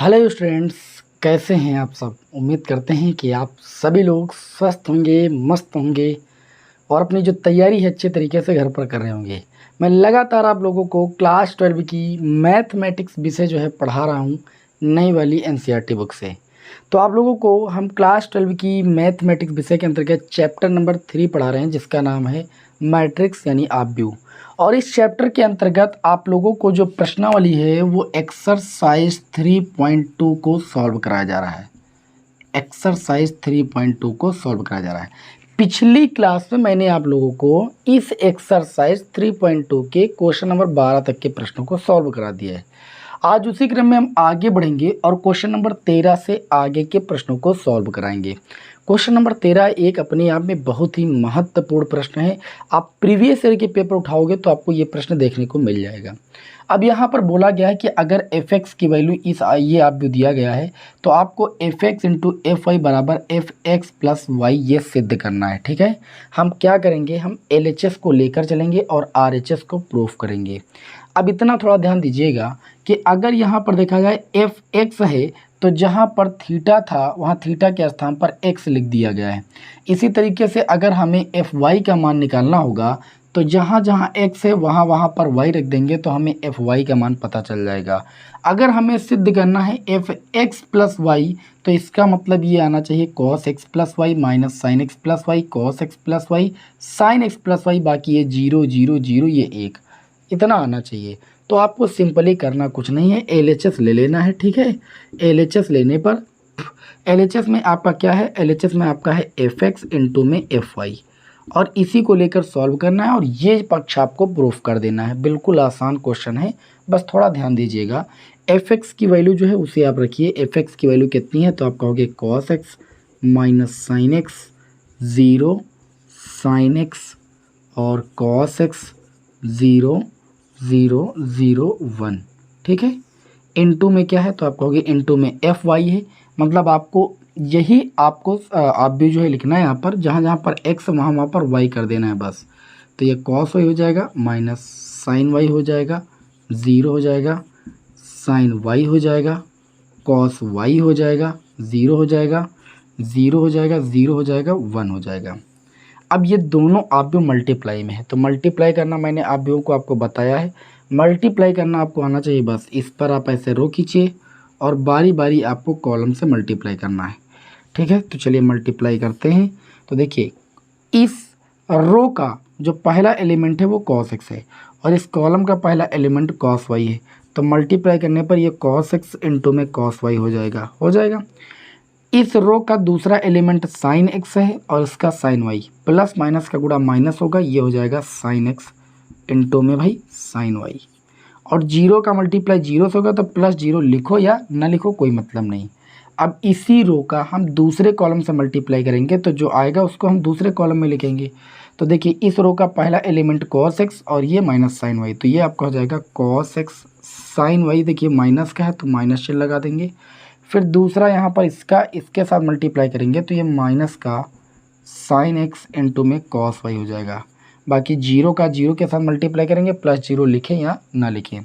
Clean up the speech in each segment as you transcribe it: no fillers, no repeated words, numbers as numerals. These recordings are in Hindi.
हेलो स्टूडेंट्स, कैसे हैं आप सब। उम्मीद करते हैं कि आप सभी लोग स्वस्थ होंगे, मस्त होंगे और अपनी जो तैयारी है अच्छे तरीके से घर पर कर रहे होंगे। मैं लगातार आप लोगों को क्लास 12 की मैथमेटिक्स विषय जो है पढ़ा रहा हूँ नई वाली एनसीईआरटी बुक से। तो आप लोगों को हम क्लास 12 की मैथमेटिक्स विषय के अंतर्गत चैप्टर नंबर 3 पढ़ा रहे हैं, जिसका नाम है मैट्रिक्स यानी आव्यूह। और इस चैप्टर के अंतर्गत आप लोगों को जो प्रश्नावली है वो एक्सरसाइज 3.2 को सॉल्व कराया जा रहा है। एक्सरसाइज 3.2 को सॉल्व कराया जा रहा है। पिछली क्लास में मैंने आप लोगों को इस एक्सरसाइज 3.2 के क्वेश्चन नंबर 12 तक के प्रश्नों को सॉल्व करा दिया है। आज उसी क्रम में हम आगे बढ़ेंगे और क्वेश्चन नंबर 13 से आगे के प्रश्नों को सॉल्व कराएंगे। क्वेश्चन नंबर 13 एक अपने आप में बहुत ही महत्वपूर्ण प्रश्न है। आप प्रीवियस ईयर के पेपर उठाओगे तो आपको ये प्रश्न देखने को मिल जाएगा। अब यहाँ पर बोला गया है कि अगर एफ एक्स की वैल्यू ये आव्यूह दिया गया है तो आपको f x into f y बराबर एफ एक्स प्लस वाई ये सिद्ध करना है। ठीक है, हम क्या करेंगे, हम एल एच एस को लेकर चलेंगे और आर एच एस को प्रूफ करेंगे। अब इतना थोड़ा ध्यान दीजिएगा कि अगर यहाँ पर देखा जाए एफ एक्स है तो जहाँ पर थीटा था वहाँ थीटा के स्थान पर एक्स लिख दिया गया है। इसी तरीके से अगर हमें एफ वाई का मान निकालना होगा तो जहाँ जहाँ एक्स है वहाँ वहाँ पर वाई रख देंगे तो हमें एफ वाई का मान पता चल जाएगा। अगर हमें सिद्ध करना है एफ एक्स प्लस वाई तो इसका मतलब ये आना चाहिए cos x plus y minus sine x plus y cos x plus y sine x plus y, बाकी ये 0 0 0 ये 1, इतना आना चाहिए। तो आपको सिंपली करना कुछ नहीं है, एलएचएस ले लेना है। ठीक है, एलएचएस लेने पर एलएचएस में आपका क्या है, एलएचएस में आपका है एफ एक्स इंटू में एफ वाई और इसी को लेकर सॉल्व करना है और ये पक्ष आपको प्रूफ कर देना है। बिल्कुल आसान क्वेश्चन है, बस थोड़ा ध्यान दीजिएगा। एफ एक्स की वैल्यू जो है उसे आप रखिए। एफ एक्स की वैल्यू कितनी है तो आप कहोगे cos x minus sine x 0 sine x और कॉस एक्स 0 0 0 1। ठीक है, इनटू में क्या है तो आप कहोगे इनटू में एफ वाई है। मतलब आपको यही आपको आप भी जो है लिखना है यहाँ पर, जहाँ जहाँ पर एक्स वहाँ वहाँ पर वाई कर देना है बस। तो ये कॉस वाई हो जाएगा माइनस साइन वाई हो जाएगा, 0 हो जाएगा, साइन वाई हो जाएगा, कॉस वाई हो जाएगा, 0 हो जाएगा, 0 हो जाएगा, 0 हो जाएगा, 1 हो जाएगा। अब ये दोनों आव्यूह मल्टीप्लाई में है तो मल्टीप्लाई करना मैंने आव्यूहों को आपको बताया है। मल्टीप्लाई करना आपको आना चाहिए, बस इस पर आप ऐसे रो खींचिए और बारी बारी आपको कॉलम से मल्टीप्लाई करना है। ठीक है, तो चलिए मल्टीप्लाई करते हैं। तो देखिए इस रो का जो पहला एलिमेंट है वो कॉस एक्स है और इस कॉलम का पहला एलिमेंट कॉस वाई है। तो मल्टीप्लाई करने पर ये कॉस एक्स इंटू में कॉस वाई हो जाएगा। इस रो का दूसरा एलिमेंट साइन एक्स है और इसका साइन वाई, प्लस माइनस का गुणा माइनस होगा, ये हो जाएगा साइन एक्स इंटू में भाई साइन वाई। और 0 का मल्टीप्लाई 0 से होगा तो प्लस 0 लिखो या ना लिखो कोई मतलब नहीं। अब इसी रो का हम दूसरे कॉलम से मल्टीप्लाई करेंगे तो जो आएगा उसको हम दूसरे कॉलम में लिखेंगे। तो देखिए इस रो का पहला एलिमेंट कॉस एक्स और ये माइनस साइन वाई, तो ये आपका हो जाएगा कॉस एक्स साइन वाई। देखिए माइनस का है तो माइनस चिन्ह लगा देंगे। फिर दूसरा यहाँ पर इसके साथ मल्टीप्लाई करेंगे तो ये माइनस का साइन एक्स इंटू में कॉस वाई हो जाएगा। बाकी 0 का 0 के साथ मल्टीप्लाई करेंगे, प्लस 0 लिखें या ना लिखें।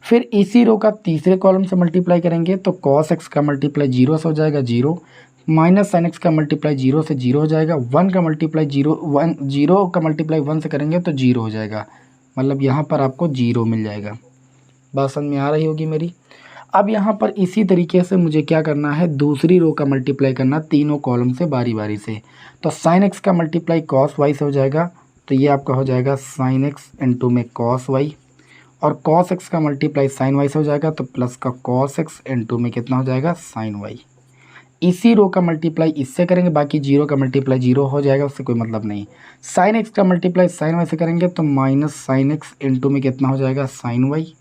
फिर इसी रो का तीसरे कॉलम से मल्टीप्लाई करेंगे तो कॉस एक्स का मल्टीप्लाई 0 से हो जाएगा 0, माइनस साइन एक्स का मल्टीप्लाई 0 से 0 हो जाएगा, 1 का मल्टीप्लाई 0 का मल्टीप्लाई 1 से करेंगे तो 0 हो जाएगा। मतलब यहाँ पर आपको 0 मिल जाएगा। बात समझ में आ रही होगी मेरी। अब यहाँ पर इसी तरीके से मुझे क्या करना है, दूसरी रो का मल्टीप्लाई करना तीनों कॉलम से बारी बारी से। तो साइन एक्स का मल्टीप्लाई कॉस वाई से हो जाएगा तो ये आपका हो जाएगा साइन एक्स इंटू में कॉस वाई और कॉस एक्स का मल्टीप्लाई साइन वाई से हो जाएगा तो प्लस का कॉस एक्स इंटू में कितना हो जाएगा साइन वाई। इसी रो का मल्टीप्लाई इससे करेंगे, बाकी 0 का मल्टीप्लाई 0 हो जाएगा, उससे कोई मतलब नहीं। साइन एक्स का मल्टीप्लाई साइन वाई से करेंगे तो माइनस साइन एक्स इंटू में कितना हो जाएगा साइन वाई।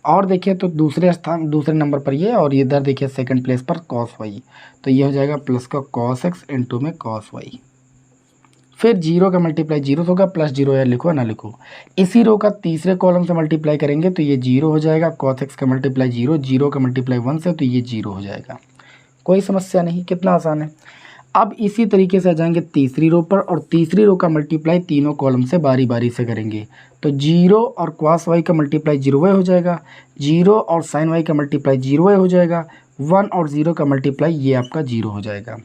और देखिए तो दूसरे नंबर पर ये और इधर देखिए सेकंड प्लेस पर कॉस वाई, तो ये हो जाएगा प्लस का कॉस एक्स इंटू में कॉस वाई। फिर 0 का मल्टीप्लाई 0 से होगा, प्लस 0 या लिखो ना लिखो। इसी रो का तीसरे कॉलम से मल्टीप्लाई करेंगे तो ये 0 हो जाएगा, कॉस एक्स का मल्टीप्लाई 0, 0 का मल्टीप्लाई 1 से तो ये 0 हो जाएगा। कोई समस्या नहीं, कितना आसान है। अब इसी तरीके से आ जाएंगे तीसरी रो पर और तीसरी रो का मल्टीप्लाई तीनों कॉलम से बारी बारी से करेंगे तो 0 और कॉस वाई का मल्टीप्लाई 0 हो जाएगा, 0 और साइन वाई का मल्टीप्लाई 0 हो जाएगा, 1 और 0 का मल्टीप्लाई ये आपका 0 हो जाएगा।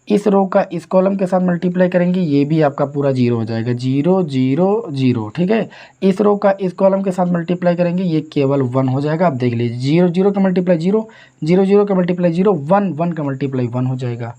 इस रो का इस कॉलम के साथ मल्टीप्लाई करेंगे, ये भी आपका पूरा 0 हो जाएगा, 0 0 0। ठीक है, इस रो का इस कॉलम के साथ मल्टीप्लाई करेंगे, ये केवल 1 हो जाएगा। आप देख लीजिए 0 0 का मल्टीप्लाई 0, 0 0 का मल्टीप्लाई 0, 1 1 का मल्टीप्लाई 1 हो जाएगा।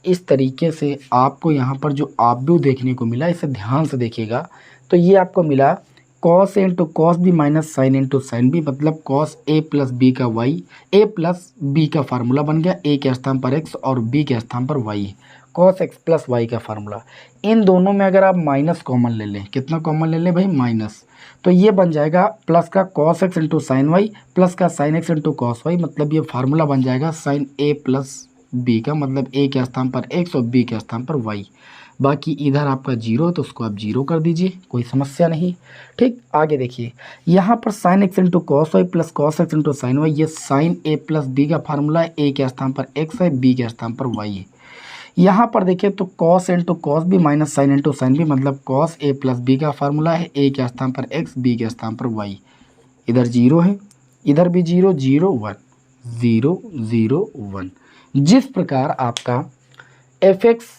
इस तरीके से आपको यहाँ पर जो आव्यूह देखने को मिला, इसे ध्यान से देखिएगा। तो ये आपको मिला cos A into cos B minus sine into sine B, मतलब कॉस ए प्लस बी का वाई, ए प्लस बी का फार्मूला बन गया, ए के स्थान पर एक्स और बी के स्थान पर y, cos x plus y का फार्मूला। इन दोनों में अगर आप माइनस कॉमन ले लें, कितना कॉमन ले लें भाई, माइनस, तो ये बन जाएगा प्लस का cos x into sine y plus का sine x into cos y, मतलब ये फार्मूला बन जाएगा साइन ए प्लस बी का, मतलब ए के स्थान पर एक्स और बी के स्थान पर वाई। बाकी इधर आपका 0 तो उसको आप 0 कर दीजिए, कोई समस्या नहीं। ठीक, आगे देखिए, यहाँ पर sine x into cos y plus cos x into sine y, ये साइन ए प्लस बी का फार्मूला है, ए के स्थान पर एक्स है, बी के स्थान पर वाई है। यहाँ पर देखिए तो cos into cos B minus sine into sine B, मतलब कॉस ए प्लस बी का फार्मूला है, ए के स्थान पर एक्स, बी के स्थान पर वाई। इधर 0 है, इधर भी 0 0 1 0 0 1। जिस प्रकार आपका एफ एक्स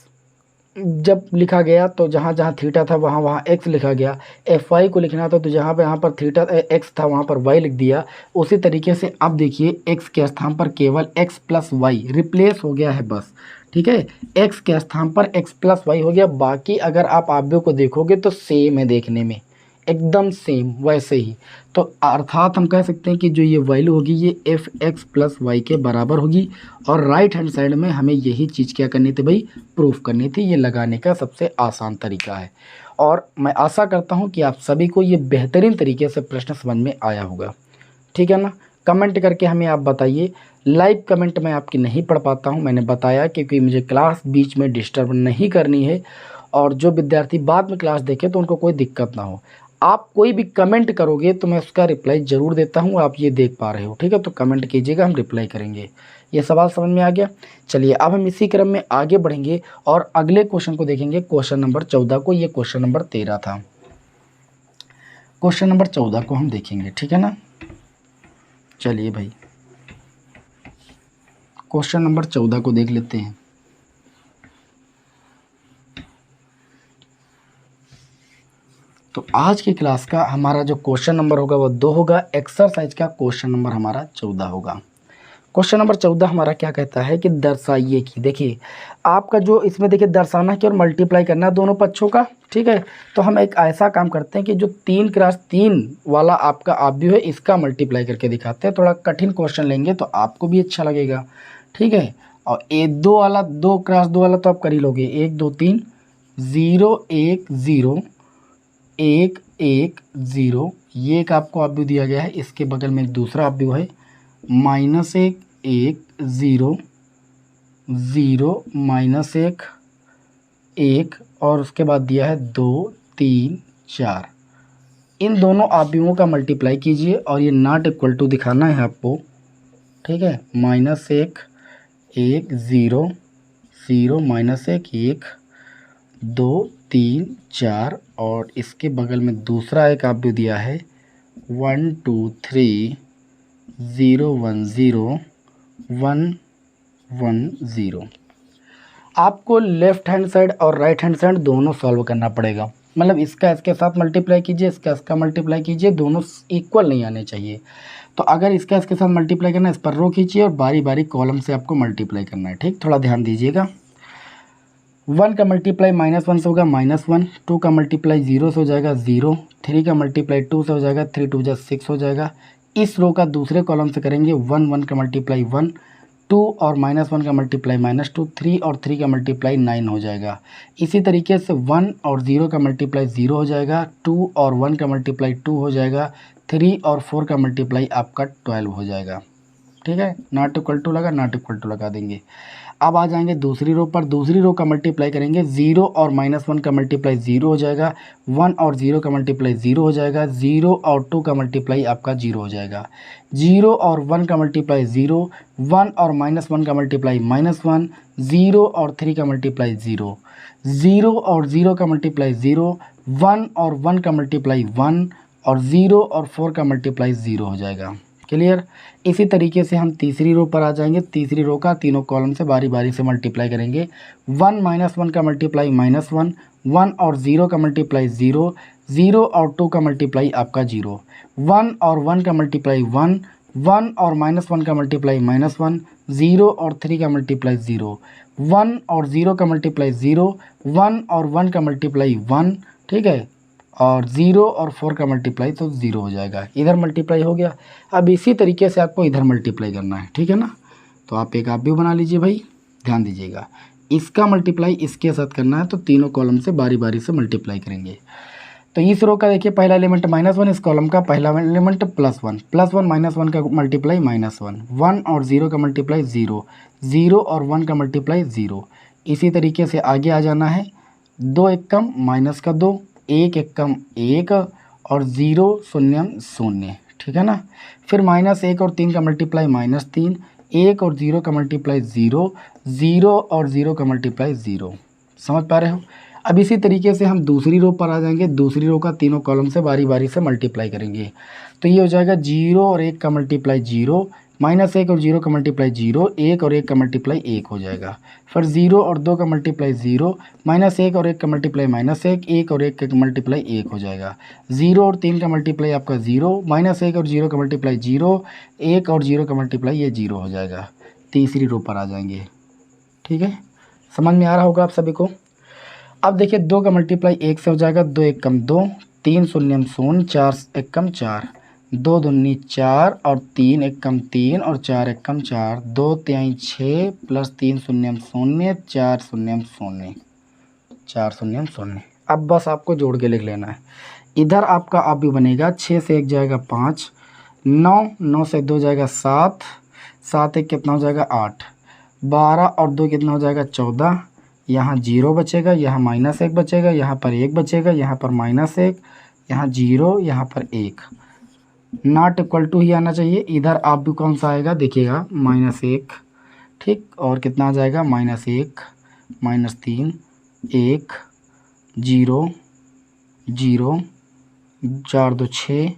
जब लिखा गया तो जहाँ जहाँ थीटा था वहाँ वहाँ एक्स लिखा गया, एफ वाई को लिखना था तो जहाँ पे यहाँ पर थीटा एक्स था वहाँ पर वाई लिख दिया। उसी तरीके से अब देखिए एक्स के स्थान पर केवल एक्स प्लस वाई रिप्लेस हो गया है बस। ठीक है, एक्स के स्थान पर एक्स प्लस वाई हो गया। बाकी अगर आप आव्यूह को देखोगे तो सेम है, देखने में एकदम सेम वैसे ही। तो अर्थात हम कह सकते हैं कि जो ये वैल्यू होगी ये एफ एक्स प्लस वाई के बराबर होगी। और राइट हैंड साइड में हमें यही चीज़ क्या करनी थी भाई, प्रूफ करनी थी। ये लगाने का सबसे आसान तरीका है। और मैं आशा करता हूँ कि आप सभी को ये बेहतरीन तरीके से प्रश्न समझ में आया होगा। ठीक है ना, कमेंट करके हमें आप बताइए। लाइव कमेंट मैं आपकी नहीं पढ़ पाता हूँ, मैंने बताया, क्योंकि मुझे क्लास बीच में डिस्टर्ब नहीं करनी है और जो विद्यार्थी बाद में क्लास देखे तो उनको कोई दिक्कत ना हो। आप कोई भी कमेंट करोगे तो मैं उसका रिप्लाई ज़रूर देता हूँ, आप ये देख पा रहे हो। ठीक है, तो कमेंट कीजिएगा, हम रिप्लाई करेंगे। ये सवाल समझ में आ गया। चलिए अब हम इसी क्रम में आगे बढ़ेंगे और अगले क्वेश्चन को देखेंगे, क्वेश्चन नंबर 14 को। ये क्वेश्चन नंबर 13 था, क्वेश्चन नंबर 14 को हम देखेंगे। ठीक है ना, चलिए भाई क्वेश्चन नंबर 14 को देख लेते हैं। तो आज की क्लास का हमारा जो क्वेश्चन नंबर होगा वो 2 होगा। एक्सरसाइज का क्वेश्चन नंबर हमारा 14 होगा। क्वेश्चन नंबर 14 हमारा क्या कहता है कि दर्शाइए कि, देखिए आपका जो इसमें देखिए दर्शाना है कि और मल्टीप्लाई करना है दोनों पक्षों का। ठीक है, तो हम एक ऐसा काम करते हैं कि जो 3 क्रॉस 3 वाला आपका आव्यूह है इसका मल्टीप्लाई करके दिखाते हैं। थोड़ा कठिन क्वेश्चन लेंगे तो आपको भी अच्छा लगेगा। ठीक है, और 2 वाला 2 क्रॉस 2 वाला तो आप कर ही लोगे, 1 2 3 0 1 0 1 1 0, ये एक आपको आव्यूह दिया गया है। इसके बगल में एक दूसरा आव्यूह है -1 1 0 0 -1 1, और उसके बाद दिया है 2 3 4। इन दोनों आव्यूहों का मल्टीप्लाई कीजिए और ये नॉट इक्वल टू दिखाना है आपको। ठीक है, -1 1 0 0 -1 1 2 3 4, और इसके बगल में दूसरा एक आव्यूह दिया है 1 2 3 0 1 0 1 1 0। आपको लेफ्ट हैंड साइड और राइट हैंड साइड दोनों सॉल्व करना पड़ेगा। मतलब इसका इसके साथ मल्टीप्लाई कीजिए, इसका इसका मल्टीप्लाई कीजिए, दोनों इक्वल नहीं आने चाहिए। तो अगर इसका इसके साथ मल्टीप्लाई करना है, इस पर रो खींचिए और बारी बारी कॉलम से आपको मल्टीप्लाई करना है। ठीक, थोड़ा ध्यान दीजिएगा। 1 का मल्टीप्लाई -1 से होगा -1, 2 का मल्टीप्लाई 0 से हो जाएगा 0, 3 का मल्टीप्लाई 2 से हो जाएगा 3 2 जा 6 हो जाएगा। इस रो का दूसरे कॉलम से करेंगे 1 1 का मल्टीप्लाई 1, 2 और -1 का मल्टीप्लाई -2, 3 और 3 का मल्टीप्लाई 9 हो जाएगा। इसी तरीके से 1 और 0 का मल्टीप्लाई 0 हो जाएगा, 2 और 1 का मल्टीप्लाई 2 हो जाएगा, 3 और 4 का मल्टीप्लाई आपका 12 हो जाएगा। ठीक है, नॉट इक्वल टू लगा, नॉट इक्वल टू लगा देंगे। अब आ जाएंगे दूसरी रो पर, दूसरी रो का मल्टीप्लाई करेंगे, 0 और -1 का मल्टीप्लाई 0 हो जाएगा, 1 और 0 का मल्टीप्लाई 0 हो जाएगा, 0 और 2 का मल्टीप्लाई आपका 0 हो जाएगा, 0 और 1 का मल्टीप्लाई 0, 1 और -1 का मल्टीप्लाई -1, 0 और 3 का मल्टीप्लाई 0, 0 और 0 का मल्टीप्लाई 0, 1 और 1 का मल्टीप्लाई 1, और 0 और 4 का मल्टीप्लाई 0 हो जाएगा। क्लियर। इसी तरीके से हम तीसरी रो पर आ जाएंगे। तीसरी रो का तीनों कॉलम से बारी बारी से मल्टीप्लाई करेंगे। 1 -1 का मल्टीप्लाई -1, 1 और 0 का मल्टीप्लाई 0, 0 और 2 का मल्टीप्लाई आपका 0, 1 और 1 का मल्टीप्लाई 1, 1 और -1 का मल्टीप्लाई -1, 0 और 3 का मल्टीप्लाई 0, 1 और 0 का मल्टीप्लाई 0, 1 और 1 का मल्टीप्लाई 1, ठीक है, और 0 और 4 का मल्टीप्लाई तो 0 हो जाएगा। इधर मल्टीप्लाई हो गया। अब इसी तरीके से आपको इधर मल्टीप्लाई करना है, ठीक है ना। तो आप एक आप भी बना लीजिए भाई, ध्यान दीजिएगा। इसका मल्टीप्लाई इसके साथ करना है, तो तीनों कॉलम से बारी बारी से मल्टीप्लाई करेंगे। तो इस रो का देखिए पहला एलिमेंट -1, इस कॉलम का पहला एलिमेंट +1, +1 -1 का मल्टीप्लाई -1, 1 और 0 का मल्टीप्लाई 0, 0 और 1 का मल्टीप्लाई 0। इसी तरीके से आगे आ जाना है। 2 एकम माइनस का 2, 1 एकम 1 और 0 शून्यम 0, ठीक है ना। फिर -1 और 3 का मल्टीप्लाई -3, 1 और 0 का मल्टीप्लाई 0, 0 और 0 का मल्टीप्लाई 0। समझ पा रहे हो। अब इसी तरीके से हम दूसरी रो पर आ जाएंगे। दूसरी रो का तीनों कॉलम से बारी बारी से मल्टीप्लाई करेंगे। तो ये हो जाएगा 0 और 1 का मल्टीप्लाई 0, -1 और 0 का मल्टीप्लाई 0, 1 और 1 का मल्टीप्लाई 1 हो जाएगा। फिर 0 और 2 का मल्टीप्लाई 0, -1 और 1 का मल्टीप्लाई -1, 1 और 1 का मल्टीप्लाई 1 हो जाएगा। 0 और 3 का मल्टीप्लाई आपका 0, -1 और 0 का मल्टीप्लाई 0, 1 और 0 का मल्टीप्लाई ये 0 हो जाएगा। तीसरी रो पर आ जाएंगे, ठीक है। समझ में आ रहा होगा आप सभी को। अब देखिए 2 का मल्टीप्लाई 1 से हो जाएगा, 2 एकम 2, 3 शून्यम 0, 4 एकम 4, 2 दूनी 4 और 3 एकम 3 और 4 एकम 4, 2 तिहाई 6 प्लस 3 शून्यम 0, 4 शून्यम 0, 4 शून्यम 0। अब बस आपको जोड़ के लिख लेना है। इधर आपका आप भी बनेगा, 6 से 1 जाएगा 5, 9 से 2 जाएगा 7, 7 1 कितना हो जाएगा 8, 12 और 2 कितना हो जाएगा 14, यहाँ 0 बचेगा, यहाँ -1 बचेगा, यहाँ पर 1 बचेगा, यहाँ पर -1, यहाँ 0, यहाँ पर 1, नॉट इक्वल टू ही आना चाहिए। इधर आप भी कौन सा आएगा देखिएगा, -1, ठीक, और कितना आ जाएगा -1, -3, 1, 0, 0, 4 2 6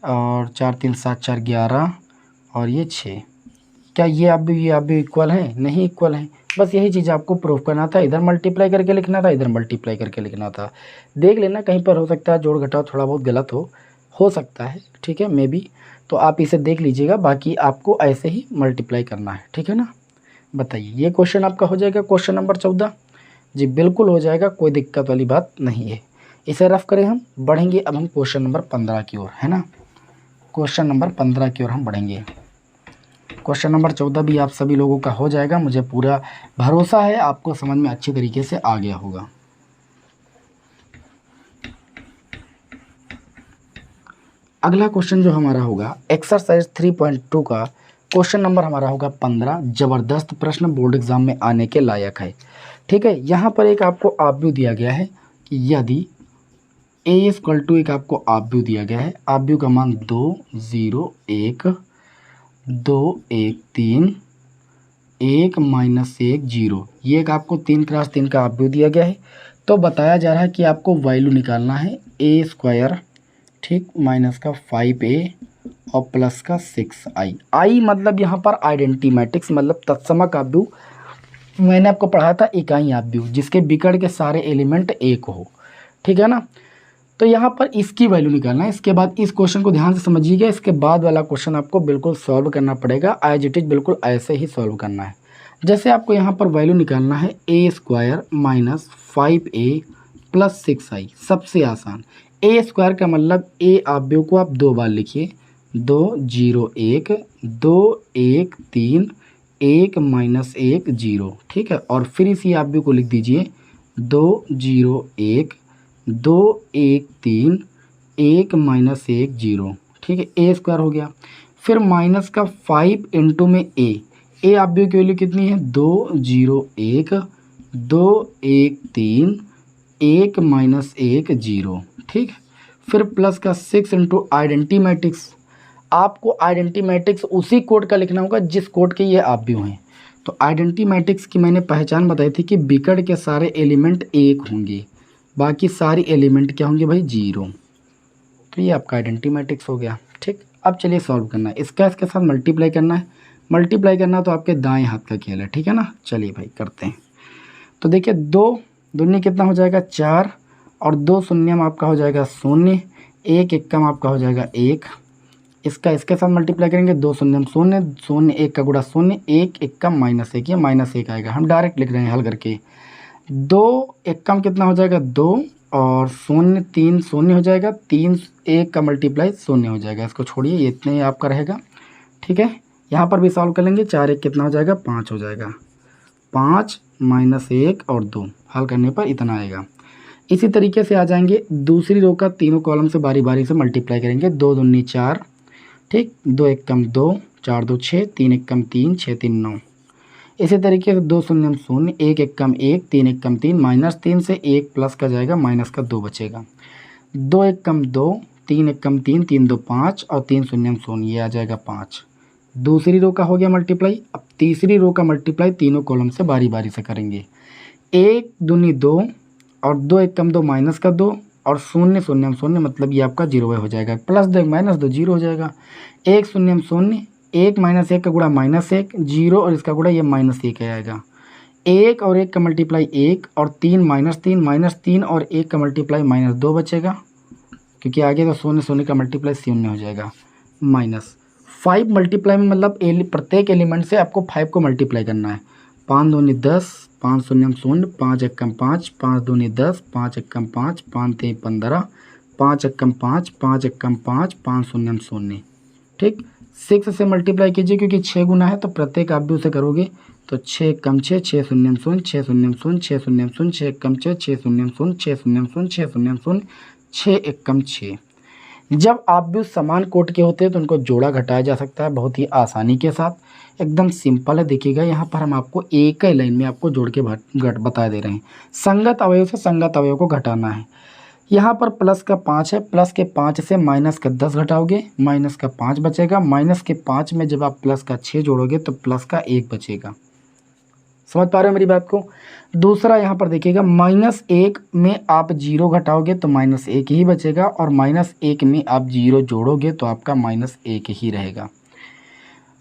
और 4 3 7 4 11 और ये 6। क्या ये आप भी इक्वल है? नहीं इक्वल है। बस यही चीज़ आपको प्रूव करना था। इधर मल्टीप्लाई करके लिखना था, इधर मल्टीप्लाई करके लिखना था। देख लेना, कहीं पर हो सकता है जोड़ घटाव थोड़ा बहुत गलत हो सकता है, ठीक है, मे बी। तो आप इसे देख लीजिएगा, बाकी आपको ऐसे ही मल्टीप्लाई करना है, ठीक है ना। बताइए, ये क्वेश्चन आपका हो जाएगा क्वेश्चन नंबर 14। जी बिल्कुल हो जाएगा, कोई दिक्कत वाली बात नहीं है। इसे रफ करें, हम बढ़ेंगे अब हम क्वेश्चन नंबर 15 की ओर, है ना। क्वेश्चन नंबर 15 की ओर हम बढ़ेंगे। क्वेश्चन नंबर 14 भी आप सभी लोगों का हो जाएगा, मुझे पूरा भरोसा है आपको समझ में अच्छी तरीके से आ गया होगा। अगला क्वेश्चन जो हमारा होगा एक्सरसाइज 3.2 का क्वेश्चन नंबर हमारा होगा 15। ज़बरदस्त प्रश्न, बोर्ड एग्जाम में आने के लायक है, ठीक है। यहाँ पर एक आपको आव्यूह दिया गया है कि यदि a इक्वल टू, एक आपको आव्यूह दिया गया है। आव्यूह का मान 2 0 1 2 1 3 1 -1 0, ये एक आपको 3x3 का आव्यूह दिया गया है। तो बताया जा रहा है कि आपको वैल्यू निकालना है a², ठीक, माइनस का 5a और प्लस का 6i। आई मतलब यहाँ पर आइडेंटिटी मैट्रिक्स, मतलब तत्समक आव्यूह। मैंने आपको पढ़ाया था इकाई आव्यूह, जिसके विकर्ण के सारे एलिमेंट एक हो, ठीक है ना। तो यहाँ पर इसकी वैल्यू निकालना है। इसके बाद इस क्वेश्चन को ध्यान से समझिएगा, इसके बाद वाला क्वेश्चन आपको बिल्कुल सॉल्व करना पड़ेगा, एज इट इज बिल्कुल ऐसे ही सॉल्व करना है। जैसे आपको यहाँ पर वैल्यू निकालना है a² minus 5a plus 6i, सबसे आसान। a² का मतलब a आव्यूह को आप 2 बार लिखिए, 2 0 1 2 1 3 1 -1 0, ठीक है। और फिर इसी आव्यूह को लिख दीजिए 2 0 1 2 1 3 1 -1 0, ठीक है। a² हो गया। फिर माइनस का 5 इंटू में a आव्यूह की वैल्यू कितनी है, 2 0 1 2 1 3 1 -1 0, ठीक। फिर प्लस का 6 इंटू आइडेंटिटी मैट्रिक्स। आपको आइडेंटिटी मैट्रिक्स उसी कोड का लिखना होगा जिस कोड के ये आव्यूह हैं। तो आइडेंटिटी मैट्रिक्स की मैंने पहचान बताई थी कि विकर्ण के सारे एलिमेंट एक होंगे, बाकी सारी एलिमेंट क्या होंगे भाई, 0। तो ये आपका आइडेंटिटी मैट्रिक्स हो गया, ठीक। अब चलिए सॉल्व करना है, इसका इसके साथ मल्टीप्लाई करना है। मल्टीप्लाई करना तो आपके दाएं हाथ का खेल है, ठीक है ना। चलिए भाई करते हैं। तो देखिए 2 दूनी कितना हो जाएगा 4 और 2 शून्यम आपका हो जाएगा 0, 1 एकम आपका हो जाएगा 1। इसका इसके साथ मल्टीप्लाई करेंगे 2 शून्यम 0, 0 1 का गुणा 0, 1 एकम -1, ये -1 आएगा। हम डायरेक्ट लिख रहे हैं हल करके। 2 एकम कितना हो जाएगा 2 और 0 3 0 हो जाएगा, 3 1 का मल्टीप्लाई 0 हो जाएगा। इसको छोड़िए, ये इतने आपका रहेगा, ठीक है। यहाँ पर भी सॉल्व कर लेंगे, 4 1 कितना हो जाएगा 5 हो जाएगा, 5 -1 और 2 हल करने पर इतना आएगा। इसी तरीके से आ जाएंगे दूसरी रो का, तीनों कॉलम से बारी बारी से मल्टीप्लाई करेंगे। 2 दूनी 4, ठीक, 2 एकम 2, 4 2 6, 3 एकम 3, 6 3 9। इसी तरीके से 2 शून्यम 0, 1 एकम 1, 3 एकम 3, -3 से 1 प्लस का जाएगा, माइनस का 2 बचेगा। 2 एकम 2, 3 एकम 3, 3 2 5 और 3 शून्यम 0, ये आ जाएगा 5। दूसरी रो का हो गया मल्टीप्लाई। अब तीसरी रो का मल्टीप्लाई तीनों कॉलम से बारी बारी से करेंगे। 1 दूनी 2 और 2 एकम 2 माइनस का 2 और 0 शून्यम 0, मतलब ये आपका 0 हो जाएगा, प्लस 2 -2 0 हो जाएगा। 1 शून्यम 0, 1 -1 का गुणा -1, 0 और इसका गुणा ये -1 आएगा। 1 और 1 का मल्टीप्लाई 1 और 3 -3 और 1 का मल्टीप्लाई -2 बचेगा, क्योंकि आगे तो 0 0 का मल्टीप्लाई 0 हो जाएगा। -5 मल्टीप्लाई में मतलब प्रत्येक एलिमेंट से आपको 5 को मल्टीप्लाई करना है। 5 दूनी 10, 5 शून्यम 0, 5 एकम 5, 5 दूनी 10, 5 एकम 5, 5 3 15, 5 एकम 5, 5 एकम 5, 5 शून्यम 0, ठीक। 6 से मल्टीप्लाई कीजिए, क्योंकि 6 गुना है तो प्रत्येक आप भी उसे करोगे। तो 6 एकम 6, 6 शून्यम 0, 6 शून्यम 0, 6 शून्यम 0, 6 एकम 6, 6 शून्यम 0, 6 शून्यम 0, 6 शून्यम 0, 6 एकम 6। जब आप भी उस समान कोट के होते हैं तो उनको जोड़ा घटाया जा सकता है बहुत ही आसानी के साथ, एकदम सिंपल है। देखिएगा यहाँ पर हम आपको एक ही लाइन में आपको जोड़ के बता दे रहे हैं। संगत अवयव से संगत अवयव को घटाना है। यहाँ पर प्लस का 5 है, प्लस के 5 से माइनस का 10 घटाओगे, माइनस का 5 बचेगा। माइनस के 5 में जब आप प्लस का 6 जोड़ोगे तो प्लस का 1 बचेगा। समझ पा रहे हो मेरी बात को। दूसरा यहाँ पर देखिएगा, -1 में आप 0 घटाओगे तो -1 ही बचेगा, और -1 में आप 0 जोड़ोगे तो आपका -1 ही रहेगा।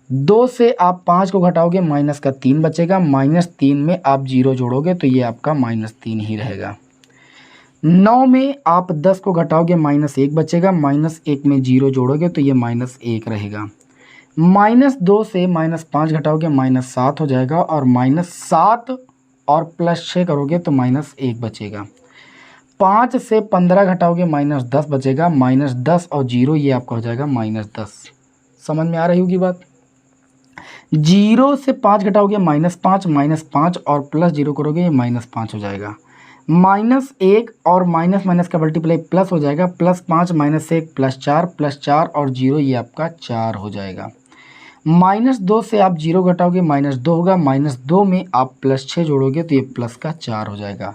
2 से आप 5 को घटाओगे, माइनस का 3 बचेगा। -3 में आप 0 जोड़ोगे तो ये आपका -3 ही रहेगा। 9 में आप 10 को घटाओगे, -1 बचेगा। -1 में 0 जोड़ोगे तो ये -1 रहेगा। -2 से -5 घटाओगे, -7 हो जाएगा, और -7 और +6 करोगे तो -1 बचेगा। 5 से 15 घटाओगे, -10 बचेगा। -10 और 0 ये आपका हो जाएगा -10। समझ में आ रही होगी बात। 0 से 5 घटाओगे, -5, -5 और +0 करोगे, ये -5 हो जाएगा। -1 और माइनस का मल्टीप्लाई प्लस हो जाएगा, +5 -1 +4, +4 और 0 ये आपका 4 हो जाएगा। -2 से आप 0 घटाओगे, -2 होगा। -2 में आप +6 जोड़ोगे तो ये प्लस का 4 हो जाएगा।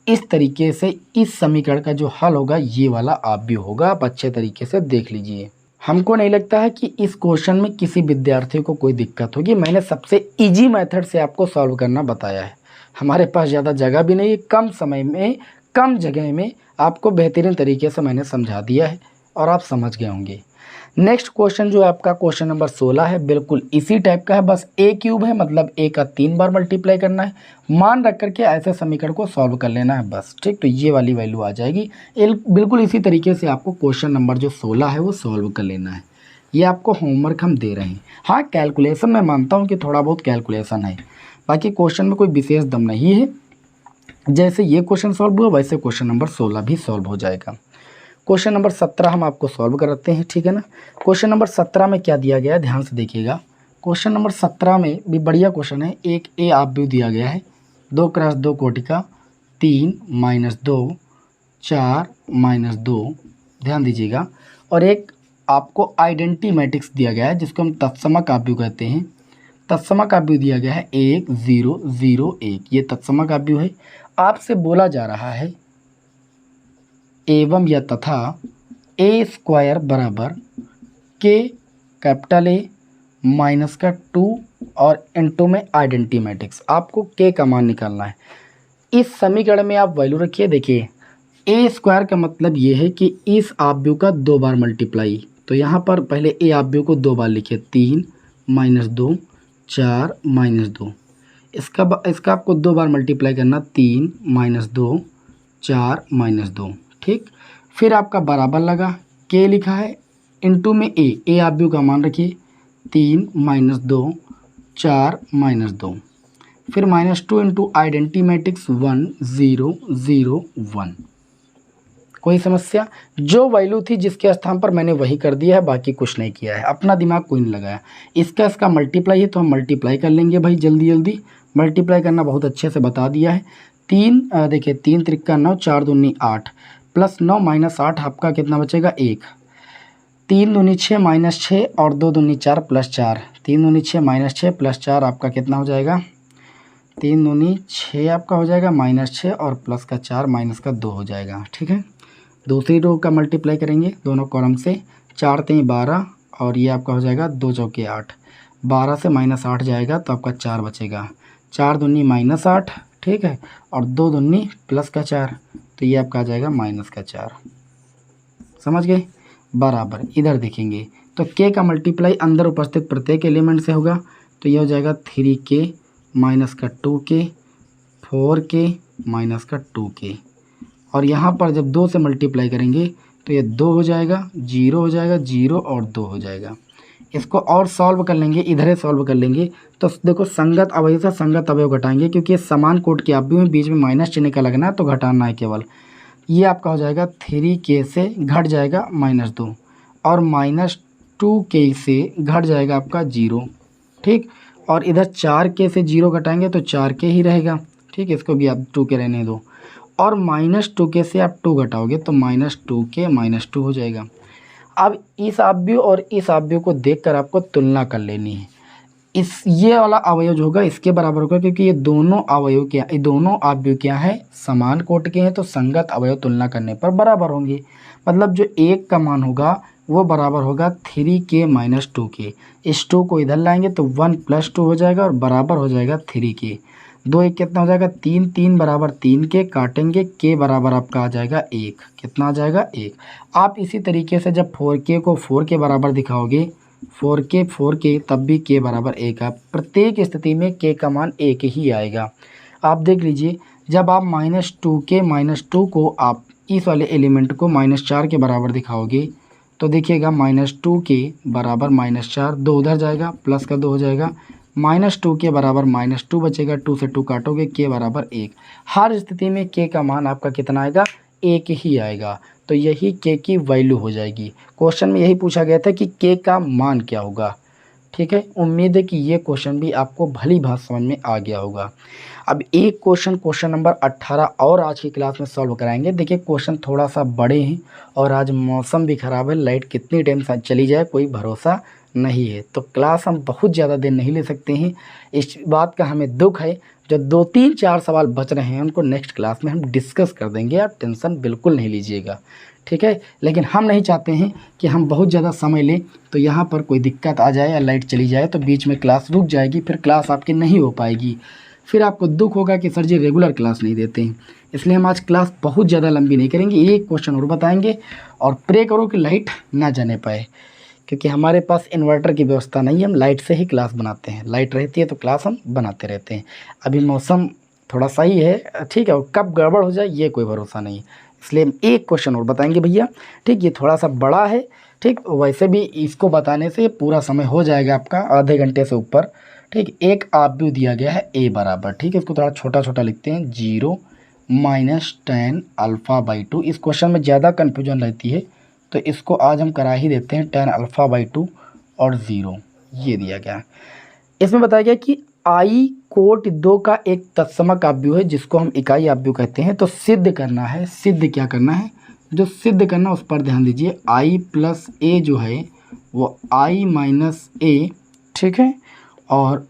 इस तरीके से इस समीकरण का जो हल होगा ये वाला आप भी होगा। आप अच्छे तरीके से देख लीजिए। हमको नहीं लगता है कि इस क्वेश्चन में किसी विद्यार्थी को कोई दिक्कत होगी। मैंने सबसे इजी मेथड से आपको सॉल्व करना बताया है। हमारे पास ज़्यादा जगह भी नहीं है, कम समय में कम जगह में आपको बेहतरीन तरीके से मैंने समझा दिया है और आप समझ गए होंगे। नेक्स्ट क्वेश्चन जो आपका क्वेश्चन नंबर 16 है, बिल्कुल इसी टाइप का है, बस a³ है, मतलब a का 3 बार मल्टीप्लाई करना है। मान रख करके ऐसे समीकरण को सॉल्व कर लेना है बस, ठीक। तो ये वाली वैल्यू आ जाएगी। बिल्कुल इसी तरीके से आपको क्वेश्चन नंबर जो 16 है वो सॉल्व कर लेना है। ये आपको होमवर्क हम दे रहे हैं। हाँ, कैलकुलेशन मैं मानता हूँ कि थोड़ा बहुत कैलकुलेशन है, बाकी क्वेश्चन में कोई विशेष दम नहीं है। जैसे ये क्वेश्चन सॉल्व हुआ वैसे क्वेश्चन नंबर 16 भी सॉल्व हो जाएगा। क्वेश्चन नंबर 17 हम आपको सॉल्व कराते हैं, ठीक है ना। क्वेश्चन नंबर 17 में क्या दिया गया है, ध्यान से देखिएगा। क्वेश्चन नंबर 17 में भी बढ़िया क्वेश्चन है। एक ए आप भी दिया गया है, 2 × 2 कोटिका, 3 - 2, 4 - 2, ध्यान दीजिएगा। और एक आपको आइडेंटिटी मैट्रिक्स दिया गया है जिसको हम तत्समक आव्यूह कहते हैं। तत्समक आव्यूह दिया गया है 1 0 0 1, ये तत्समक आव्यूह है। आपसे बोला जा रहा है एवं या तथा a² बराबर k कैपिटल A माइनस का 2 और इनटू में आइडेंटिटी मैट्रिक्स। आपको k का मान निकालना है। इस समीकरण में आप वैल्यू रखिए। देखिए a² का मतलब ये है कि इस आव्यूह का 2 बार मल्टीप्लाई, तो यहाँ पर पहले ए ऑब्वियो को 2 बार लिखिए, 3 माइनस 2 4 माइनस 2। इसका आपको 2 बार मल्टीप्लाई करना, 3 माइनस 2 4 माइनस 2। ठीक, फिर आपका बराबर लगा, के लिखा है इनटू में ए ऑब्वियो का मान रखिए, 3 माइनस 2 4 माइनस 2। फिर -2 इंटू आइडेंटी मैट्रिक्स 1 0 0 1। कोई समस्या? जो वैल्यू थी जिसके स्थान पर मैंने वही कर दिया है, बाकी कुछ नहीं किया है, अपना दिमाग कोई नहीं लगाया। इसका मल्टीप्लाई है तो हम मल्टीप्लाई कर लेंगे भाई, जल्दी जल्दी मल्टीप्लाई करना बहुत अच्छे से बता दिया है। देखिए 3 त्रिका 9 4 दूनी 8 प्लस 9 माइनस 8 आपका कितना बचेगा 1। 3 दूनी 6 माइनस 6 और 2 दूनी 4 प्लस 4। 3 दूनी 6 माइनस 6 प्लस 4 आपका कितना हो जाएगा, 3 दूनी 6 आपका हो जाएगा माइनस 6 और प्लस का 4 माइनस का 2 हो जाएगा। ठीक है, दूसरी रो का मल्टीप्लाई करेंगे दोनों कॉलम से, 4 3 12 और ये आपका हो जाएगा 2 चौके 8। 12 से माइनस 8 जाएगा तो आपका 4 बचेगा, 4 दूनी माइनस 8। ठीक है, और 2 दूनी प्लस का 4, तो ये आपका आ जाएगा माइनस का 4। समझ गए? बराबर इधर देखेंगे तो के का मल्टीप्लाई अंदर उपस्थित प्रत्येक एलिमेंट से होगा, तो ये हो जाएगा 3k माइनस का 2k 4k माइनस का 2k। और यहाँ पर जब 2 से मल्टीप्लाई करेंगे तो ये 2 हो जाएगा, 0 हो जाएगा, 0 और 2 हो जाएगा। इसको और सॉल्व कर लेंगे, इधर सॉल्व कर लेंगे तो देखो संगत अवयव से संगत अवयव घटाएंगे, क्योंकि ये समान कोट के ऑब्वियो में बीच में माइनस चिन्ह का लगना है तो घटाना है केवल। ये आपका हो जाएगा 3k से घट जाएगा -2 और -2k से घट जाएगा आपका 0। ठीक, और इधर 4k से 0 घटाएंगे तो 4k ही रहेगा। ठीक, इसको भी आप 2k रहने दो, और -2k से आप 2 घटाओगे तो -2k -2 हो जाएगा। अब इस ऑब्वियो और इस ऑब्वियो को देखकर आपको तुलना कर लेनी है। ये वाला अवयव जो होगा इसके बराबर होगा, क्योंकि ये दोनों ऑब्वियो क्या है, समान कोट के हैं, तो संगत अवयव तुलना करने पर बराबर होंगे। मतलब जो 1 का मान होगा वो बराबर होगा 3k - 2k। इस 2 को इधर लाएंगे तो 1 + 2 हो जाएगा और बराबर हो जाएगा 3k। 2 1 कितना हो जाएगा, 3 3 बराबर 3k, काटेंगे k बराबर आपका आ जाएगा 1। कितना आ जाएगा 1। आप इसी तरीके से जब 4k को 4 के बराबर दिखाओगे, 4k तब भी k बराबर 1 है। प्रत्येक स्थिति में k का मान 1 ही आएगा। आप देख लीजिए, जब आप -2k -2 को आप इस वाले एलिमेंट को -4 के बराबर दिखाओगे तो देखिएगा -2k बराबर -4, 2 उधर जाएगा, प्लस का 2 हो जाएगा, -2k बराबर -2 बचेगा, 2 से 2 काटोगे, k बराबर 1। हर स्थिति में k का मान आपका कितना आएगा, 1 ही आएगा। तो यही k की वैल्यू हो जाएगी। क्वेश्चन में यही पूछा गया था कि k का मान क्या होगा। ठीक है, उम्मीद है कि ये क्वेश्चन भी आपको भली भांति समझ में आ गया होगा। अब एक क्वेश्चन नंबर 18 और आज की क्लास में सॉल्व कराएंगे। देखिए क्वेश्चन थोड़ा सा बड़े हैं और आज मौसम भी ख़राब है, लाइट कितनी टाइम चली जाए कोई भरोसा नहीं है, तो क्लास हम बहुत ज़्यादा देर नहीं ले सकते हैं। इस बात का हमें दुख है। जो 2 3 4 सवाल बच रहे हैं उनको नेक्स्ट क्लास में हम डिस्कस कर देंगे, आप टेंशन बिल्कुल नहीं लीजिएगा। ठीक है, लेकिन हम नहीं चाहते हैं कि हम बहुत ज़्यादा समय लें तो यहाँ पर कोई दिक्कत आ जाए या लाइट चली जाए तो बीच में क्लास रुक जाएगी, फिर क्लास आपकी नहीं हो पाएगी, फिर आपको दुख होगा कि सर जी रेगुलर क्लास नहीं देते हैं। इसलिए हम आज क्लास बहुत ज़्यादा लंबी नहीं करेंगे, एक क्वेश्चन और बताएंगे और प्रे करो कि लाइट ना जाने पाए, क्योंकि हमारे पास इन्वर्टर की व्यवस्था नहीं है, हम लाइट से ही क्लास बनाते हैं। लाइट रहती है तो क्लास हम बनाते रहते हैं। अभी मौसम थोड़ा सही है, ठीक है, और कब गड़बड़ हो जाए ये कोई भरोसा नहीं, इसलिए एक क्वेश्चन और बताएंगे भैया। ठीक, ये थोड़ा सा बड़ा है। ठीक, वैसे भी इसको बताने से पूरा समय हो जाएगा आपका, आधे घंटे से ऊपर। ठीक, एक ऑब्वियो दिया गया है a बराबर, ठीक है, इसको थोड़ा छोटा छोटा लिखते हैं, 0 - tan α/2। इस क्वेश्चन में ज़्यादा कन्फ्यूजन रहती है तो इसको आज हम करा ही देते हैं, tan α/2 और 0 ये दिया गया है। इसमें बताया गया कि I कोट 2 का एक तत्समक ऑब्वियो है जिसको हम इकाई ऑब्वियो कहते हैं। तो सिद्ध करना है, सिद्ध क्या करना है, जो सिद्ध करना उस पर ध्यान दीजिए। I + a जो है वो I - a, ठीक है, और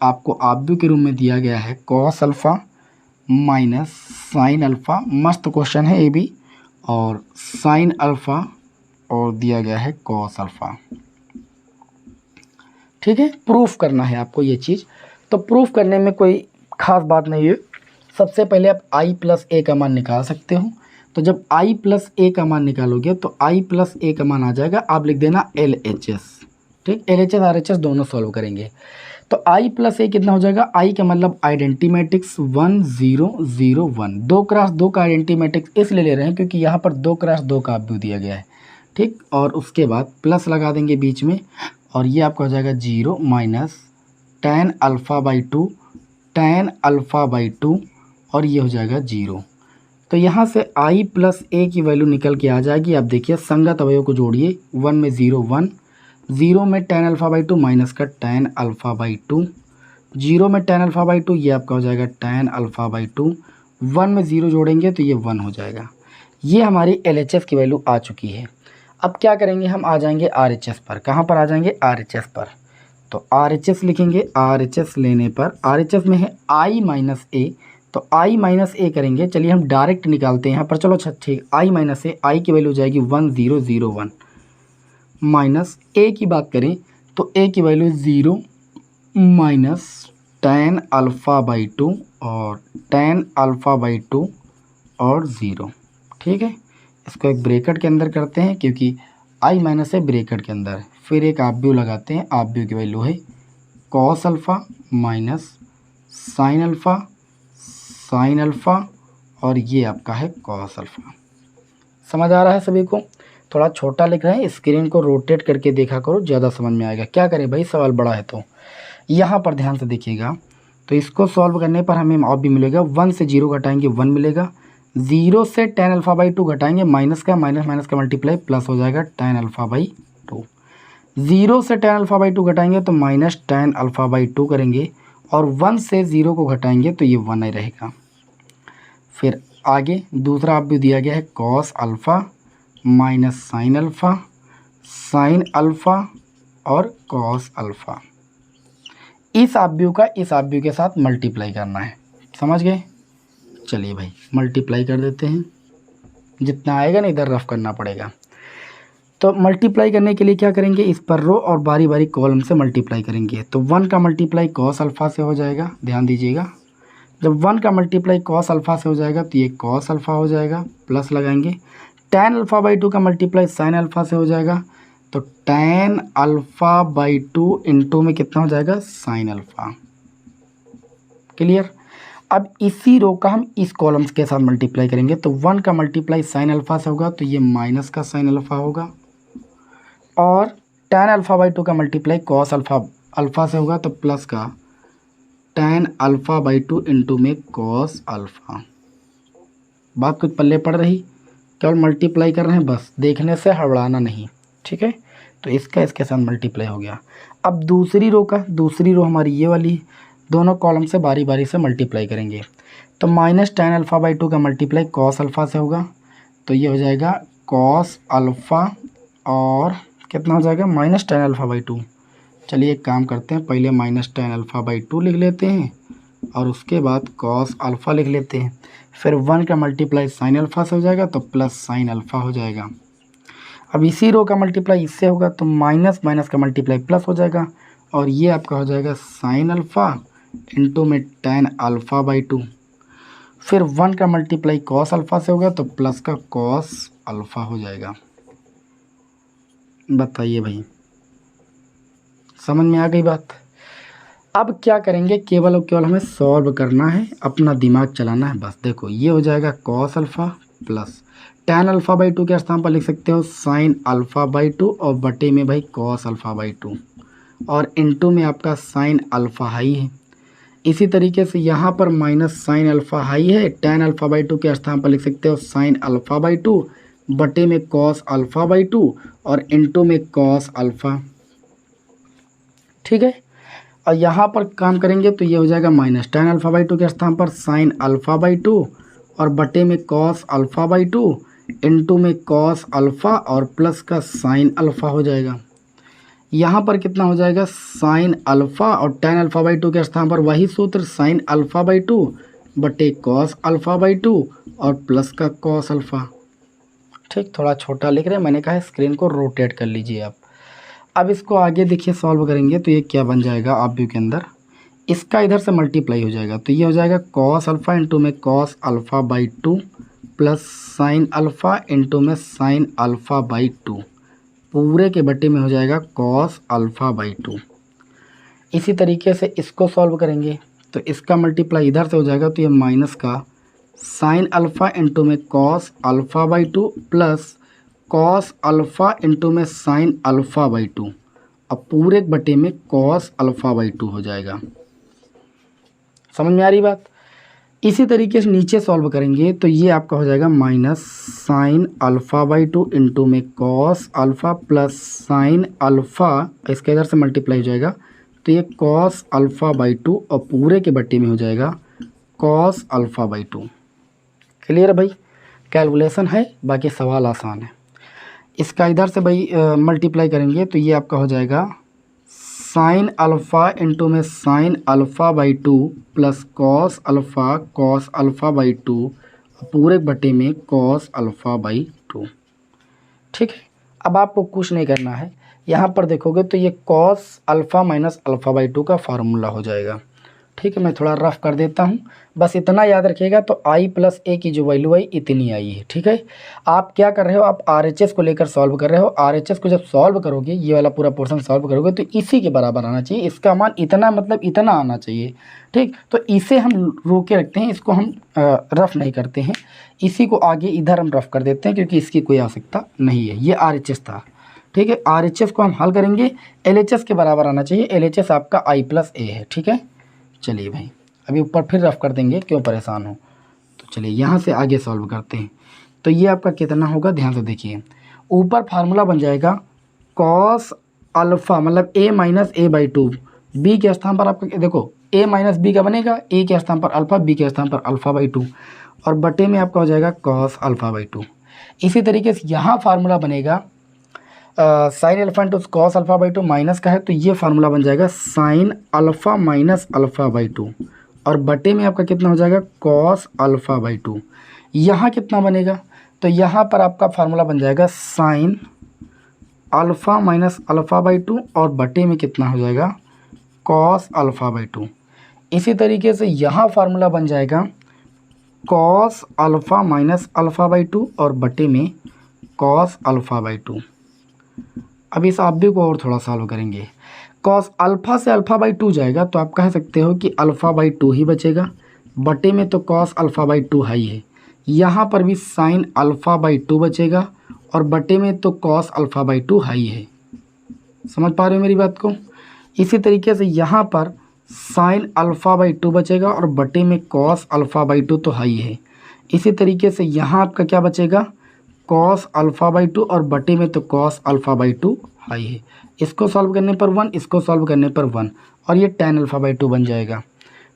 आपको ऑब्वियो के रूप में दिया गया है cos α - sin α। मस्त क्वेश्चन है ये भी, और sin α और दिया गया है cos α। ठीक है, प्रूफ करना है आपको ये चीज़। तो प्रूफ करने में कोई ख़ास बात नहीं है। सबसे पहले आप I + a का मान निकाल सकते हो। तो जब i प्लस ए का मान निकालोगे तो i प्लस ए का मान आ जाएगा, आप लिख देना LHS। ठीक, LHS RHS दोनों सॉल्व करेंगे तो i प्लस ए कितना हो जाएगा, i का मतलब आइडेंटी मैट्रिक्स 1 0 0 1, 2 क्रॉस 2 का आइडेंटी मैट्रिक्स इसलिए ले रहे हैं क्योंकि यहाँ पर 2 क्रॉस 2 का अवयव दिया गया है। ठीक, और उसके बाद प्लस लगा देंगे बीच में और ये आपका हो जाएगा 0 minus tan alpha by 2, tan alpha by 2 और ये हो जाएगा 0। तो यहाँ से i प्लस ए की वैल्यू निकल के आ जाएगी। आप देखिए संगत अवयव को जोड़िए, 1 में 0 1, 0 में tan अल्फ़ा बाई 2 माइनस का tan अल्फ़ा बाई 2, 0 में tan अल्फ़ा बाई 2 ये आपका हो जाएगा tan अल्फ़ा बाई 2, 1 में 0 जोड़ेंगे तो ये 1 हो जाएगा। ये हमारी LHS की वैल्यू आ चुकी है। अब क्या करेंगे, हम आ जाएंगे RHS पर। कहाँ पर आ जाएंगे, RHS पर। तो RHS लिखेंगे, RHS लेने पर RHS में है i माइनस ए, तो i माइनस ए करेंगे। चलिए हम डायरेक्ट निकालते हैं यहाँ पर। चलो अच्छा ठीक, i माइनस ए, i की वैल्यू हो जाएगी 1 0 0 1 माइनस a की बात करें तो a की value 0 minus tan alpha by 2 और tan अल्फ़ा बाई 2 और 0। ठीक है, इसको एक ब्रैकेट के अंदर करते हैं क्योंकि i माइनस है ब्रैकेट के अंदर। फिर एक ऑब्यू लगाते हैं, ऑब्यू की वैल्यू है cos alpha minus sine alpha, sine alpha और ये आपका है कॉस अल्फ़ा। समझ आ रहा है सभी को? थोड़ा छोटा लिख रहे हैं, स्क्रीन को रोटेट करके देखा करो, ज़्यादा समझ में आएगा। क्या करें भाई, सवाल बड़ा है। तो यहाँ पर ध्यान से देखिएगा, तो इसको सॉल्व करने पर हमें अब भी मिलेगा, 1 से 0 घटाएंगे 1 मिलेगा, 0 से tan अल्फ़ा बाई 2 घटाएंगे माइनस का माइनस का मल्टीप्लाई प्लस हो जाएगा tan अल्फ़ा बाई 2, 0 से tan अल्फ़ा बाई 2 घटाएंगे तो माइनस tan अल्फ़ा बाई 2 करेंगे और 1 से 0 को घटाएंगे तो ये 1 ही रहेगा। फिर आगे दूसरा आप भी दिया गया है cos alpha minus sine alpha, sine alpha और कॉस अल्फ़ा। इस आव्यू का इस आव्यू के साथ मल्टीप्लाई करना है, समझ गए? चलिए भाई मल्टीप्लाई कर देते हैं, जितना आएगा ना इधर रफ करना पड़ेगा। तो मल्टीप्लाई करने के लिए क्या करेंगे, इस पर रो और बारी बारी कॉलम से मल्टीप्लाई करेंगे। तो 1 का मल्टीप्लाई कॉस अल्फ़ा से हो जाएगा, ध्यान दीजिएगा। जब 1 का मल्टीप्लाई कॉस अल्फ़ा से हो जाएगा तो ये कॉस अल्फ़ा हो जाएगा, प्लस लगाएंगे। tan अल्फ़ा बाई 2 का मल्टीप्लाई साइन अल्फ़ा से हो जाएगा, तो tan अल्फ़ा बाई 2 इंटू में कितना हो जाएगा, साइन अल्फ़ा। क्लियर? अब इसी रो का हम इस कॉलम्स के साथ मल्टीप्लाई करेंगे। तो 1 का मल्टीप्लाई साइन अल्फ़ा से होगा तो ये माइनस का साइन अल्फ़ा होगा, और tan अल्फ़ा बाई 2 का मल्टीप्लाई कॉस अल्फ़ा से होगा तो प्लस का tan अल्फ़ा बाई 2 इंटू में कॉस अल्फ़ा। बात कुछ पल्ले पड़ रही, केवल मल्टीप्लाई कर रहे हैं बस, देखने से हड़बड़ाना नहीं। ठीक है, तो इसका इसके साथ मल्टीप्लाई हो गया। अब दूसरी रो हमारी ये वाली, दोनों कॉलम से बारी बारी से मल्टीप्लाई करेंगे। तो माइनस tan अल्फ़ा बाई 2 का मल्टीप्लाई कॉस अल्फ़ा से होगा, तो ये हो जाएगा कॉस अल्फ़ा और कितना हो जाएगा, माइनस tan अल्फ़ा बाई 2। चलिए एक काम करते हैं, पहले माइनस tan अल्फ़ा बाई 2 लिख लेते हैं और उसके बाद कॉस अल्फ़ा लिख लेते हैं। फिर 1 का मल्टीप्लाई साइन अल्फ़ा से हो जाएगा तो प्लस साइन अल्फ़ा हो जाएगा। अब इसी रो का मल्टीप्लाई इससे होगा तो माइनस का मल्टीप्लाई प्लस हो जाएगा, और ये आपका हो जाएगा साइन अल्फ़ा इंटू में tan अल्फ़ा बाई 2। फिर 1 का मल्टीप्लाई कॉस अल्फ़ा से होगा तो प्लस का कॉस अल्फ़ा हो जाएगा। बताइए भाई, समझ में आ गई बात? अब क्या करेंगे, केवल और केवल हमें सॉल्व करना है, अपना दिमाग चलाना है बस। देखो ये हो जाएगा cos alpha plus tan alpha by 2 के स्थान पर लिख सकते हो साइन अल्फ़ा बाई 2 और बटे में भाई कॉस अल्फ़ा बाई 2 और इंटू में आपका साइन अल्फ़ा हाई है। इसी तरीके से यहाँ पर माइनस साइन अल्फ़ा हाई है, tan अल्फ़ा बाई 2 के स्थान पर लिख सकते हो साइन अल्फ़ा बाई 2 बटे में कॉस अल्फ़ा बाई 2 और इंटू में कॉस अल्फ़ा। ठीक है, और यहाँ पर काम करेंगे तो ये हो जाएगा माइनस tan अल्फ़ा बाई 2 के स्थान पर साइन अल्फ़ा बाई 2 और बटे में कॉस अल्फ़ा बाई 2 इंटू में कॉस अल्फ़ा और प्लस का साइन अल्फ़ा हो जाएगा। यहाँ पर कितना हो जाएगा, साइन अल्फ़ा और tan अल्फ़ा बाई 2 के स्थान पर वही सूत्र साइन अल्फ़ा बाई 2 बटे कॉस अल्फ़ा बाई 2 और प्लस का कॉस अल्फ़ा। ठीक, थोड़ा छोटा लिख रहे हैं, मैंने कहा स्क्रीन को रोटेट कर लीजिए आप। अब इसको आगे देखिए सॉल्व करेंगे तो ये क्या बन जाएगा, ऑब्यू के अंदर इसका इधर से मल्टीप्लाई हो जाएगा तो ये हो जाएगा कॉस अल्फ़ा इंटू में cos alpha by 2 plus sine alpha into में साइन अल्फ़ा बाई 2 पूरे के बटे में हो जाएगा कॉस अल्फ़ा बाई 2। इसी तरीके से इसको सॉल्व करेंगे तो इसका मल्टीप्लाई इधर से हो जाएगा, तो ये माइनस का साइन अल्फ़ा इंटू में cos alpha by 2 plus cos alpha into में साइन अल्फ़ा बाई 2। अब पूरे के बटे में कॉस अल्फ़ा बाई 2 हो जाएगा। समझ में आ रही बात। इसी तरीके से नीचे सॉल्व करेंगे तो ये आपका हो जाएगा minus sine alpha by 2 into में cos alpha plus sine alpha, इसके इधर से मल्टीप्लाई हो जाएगा तो ये कॉस अल्फ़ा बाई 2 और पूरे के बट्टे में हो जाएगा कॉस अल्फ़ा बाई 2। क्लियर है भाई, कैलकुलेशन है, बाकी सवाल आसान है। इसका इधर से भाई मल्टीप्लाई करेंगे तो ये आपका हो जाएगा साइन अल्फ़ा इंटू में sign alpha by 2 plus cos alpha by 2 पूरे बटे में कॉस अल्फ़ा बाई 2। ठीक है, अब आपको कुछ नहीं करना है, यहाँ पर देखोगे तो ये cos alpha minus alpha by 2 का फार्मूला हो जाएगा। ठीक है, मैं थोड़ा रफ कर देता हूँ, बस इतना याद रखिएगा। तो आई प्लस ए की जो वैल्यू आई इतनी आई है। ठीक है, आप क्या कर रहे हो, आप RHS को लेकर सॉल्व कर रहे हो। RHS को जब सॉल्व करोगे, ये वाला पूरा पोर्शन सॉल्व करोगे तो इसी के बराबर आना चाहिए, इसका मान इतना मतलब इतना आना चाहिए। ठीक, तो इसे हम रोके रखते हैं, इसको हम रफ नहीं करते हैं, इसी को आगे इधर हम रफ कर देते हैं क्योंकि इसकी कोई आवश्यकता नहीं है। ये RHS था। ठीक है, RHS को हम हल करेंगे, LHS के बराबर आना चाहिए। LHS आपका आई प्लस ए है। ठीक है, चलिए भाई अभी ऊपर फिर रफ कर देंगे, क्यों परेशान हो। तो चलिए यहाँ से आगे सॉल्व करते हैं। तो ये आपका कितना होगा, ध्यान से देखिए, ऊपर फार्मूला बन जाएगा कॉस अल्फ़ा मतलब a minus A by 2, B के स्थान पर आपका देखो a माइनस बी का बनेगा, a के स्थान पर अल्फ़ा, b के स्थान पर अल्फ़ा बाई 2 और बटे में आपका हो जाएगा कॉस अल्फ़ा बाई 2। इसी तरीके से यहाँ फार्मूला बनेगा sine alpha into cos alpha by 2 minus का है तो ये फार्मूला बन जाएगा sine alpha minus alpha by 2 और बटे में आपका कितना हो जाएगा कॉस अल्फ़ा बाई 2। यहाँ कितना बनेगा, तो यहाँ पर आपका फार्मूला बन जाएगा sine alpha minus alpha by 2 और बटे में कितना हो जाएगा कॉस अल्फ़ा बाई 2। इसी तरीके से यहाँ फार्मूला बन जाएगा cos alpha minus alpha by 2 और बटे में कॉस अल्फ़ा बाई 2। अब इस आप भी को और थोड़ा सॉल्व करेंगे। कॉस अल्फ़ा से अल्फ़ा बाई 2 जाएगा तो आप कह सकते हो कि अल्फ़ा बाई 2 ही बचेगा, बटे में तो कॉस अल्फ़ा बाई 2 हाई है। यहाँ पर भी साइन अल्फ़ा बाई 2 बचेगा और बटे में तो कॉस अल्फ़ा बाई 2 हाई है। समझ पा रहे हो मेरी बात को। इसी तरीके से यहाँ पर साइन अल्फ़ा बाई 2 बचेगा और बटे में कॉस अल्फ़ा बाई 2 तो हाई है। इसी तरीके से यहाँ आपका क्या बचेगा कॉस अल्फ़ा बाई 2 और बटे में तो कॉस अल्फ़ा बाई 2 हाई है। इसको सॉल्व करने पर 1, इसको सॉल्व करने पर 1 और ये tan अल्फ़ा बाई 2 बन जाएगा।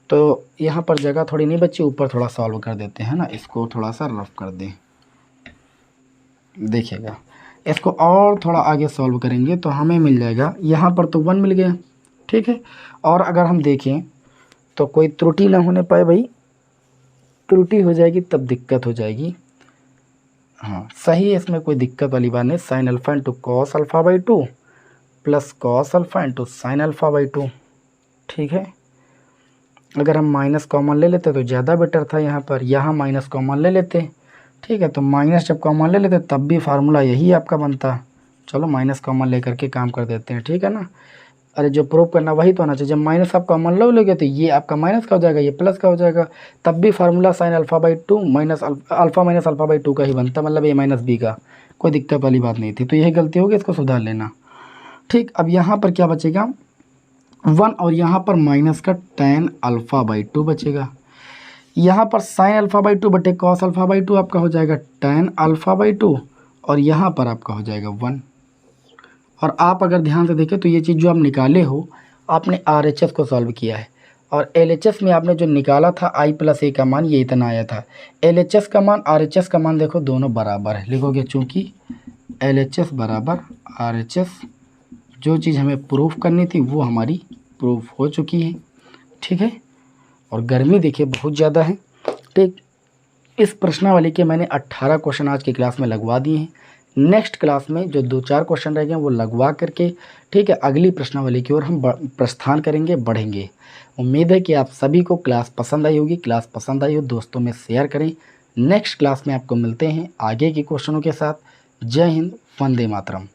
तो यहाँ पर जगह थोड़ी नहीं बची, ऊपर थोड़ा सॉल्व कर देते हैं ना, इसको थोड़ा सा रफ कर दें। देखिएगा इसको और थोड़ा आगे सॉल्व करेंगे तो हमें मिल जाएगा, यहाँ पर तो 1 मिल गया। ठीक है, और अगर हम देखें तो कोई त्रुटि ना होने पाए भाई, त्रुटि हो जाएगी तब दिक्कत हो जाएगी। हाँ सही है, इसमें कोई दिक्कत वाली बात नहीं। Sine alpha into cos alpha by 2 plus cos alpha into sine alpha by 2। ठीक है, अगर हम माइनस कॉमन ले लेते तो ज़्यादा बेटर था, यहाँ पर यहाँ माइनस कॉमन ले लेते। ठीक है, तो माइनस जब कॉमन ले लेते तब भी फार्मूला यही आपका बनता। चलो माइनस कॉमन लेकर के काम कर देते हैं। ठीक है ना, अरे जो प्रूव करना वही तो होना चाहिए। जब माइनस आप कॉमन लो लोगे तो ये आपका माइनस का हो जाएगा, ये प्लस का हो जाएगा, तब भी formula sign alpha by 2 minus alpha minus alpha by 2 का ही बनता, मतलब ए माइनस बी का। कोई दिक्कत वाली बात नहीं थी, तो यही गलती होगी, इसको सुधार लेना। ठीक, अब यहाँ पर क्या बचेगा 1 और यहाँ पर माइनस का tan अल्फ़ा बाई 2 बचेगा। यहाँ पर साइन अल्फ़ा बाई 2 बटे कॉस अल्फ़ा बाई 2 आपका हो जाएगा tan अल्फ़ा बाई 2 और यहाँ पर आपका हो जाएगा 1। और आप अगर ध्यान से देखें तो ये चीज़ जो आप निकाले हो, आपने RHS को सॉल्व किया है और LHS में आपने जो निकाला था आई प्लस ए का मान ये इतना आया था। LHS का मान RHS का मान देखो दोनों बराबर है, लिखोगे चूँकि LHS बराबर RHS, जो चीज़ हमें प्रूफ करनी थी वो हमारी प्रूफ हो चुकी है। ठीक है, और गर्मी देखिए बहुत ज़्यादा है। ठीक, इस प्रश्नावली के मैंने 18 क्वेश्चन आज की क्लास में लगवा दिए हैं। नेक्स्ट क्लास में जो 2-4 क्वेश्चन रह गए वो लगवा करके ठीक है अगली प्रश्नावली की ओर हम प्रस्थान करेंगे, बढ़ेंगे। उम्मीद है कि आप सभी को क्लास पसंद आई होगी। क्लास पसंद आई हो दोस्तों में शेयर करें, नेक्स्ट क्लास में आपको मिलते हैं आगे के क्वेश्चनों के साथ। जय हिंद, वंदे मातरम।